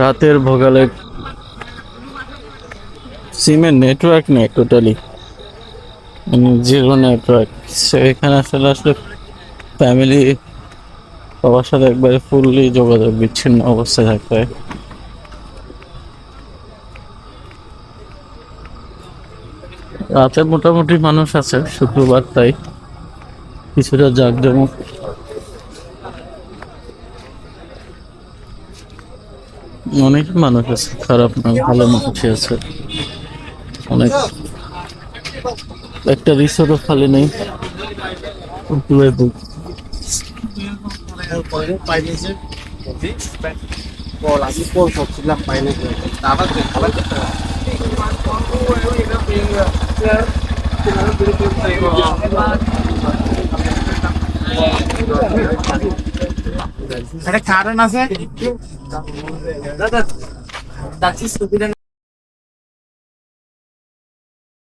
রাতের ভোগালে সিমের নেটওয়ার্ক নেই টোটালি, মানে জিরো নেটওয়ার্ক। সো এখানে আসলে আসলে ফ্যামিলি সবার সাথে একবারে ফুললি যোগাযোগ বিচ্ছিন্ন অবস্থায় থাকতে হয়। রাতে মোটামুটি মানুষ আছে শুক্রবার, তাই কিছুটা জাঁকজমক। অনেক মানুষ আছে, খারাপ না, ভালো মানুষই আছে অনেক। একটা রিসোর্টও খালি নেই। একটা কারণ আছে দাদা,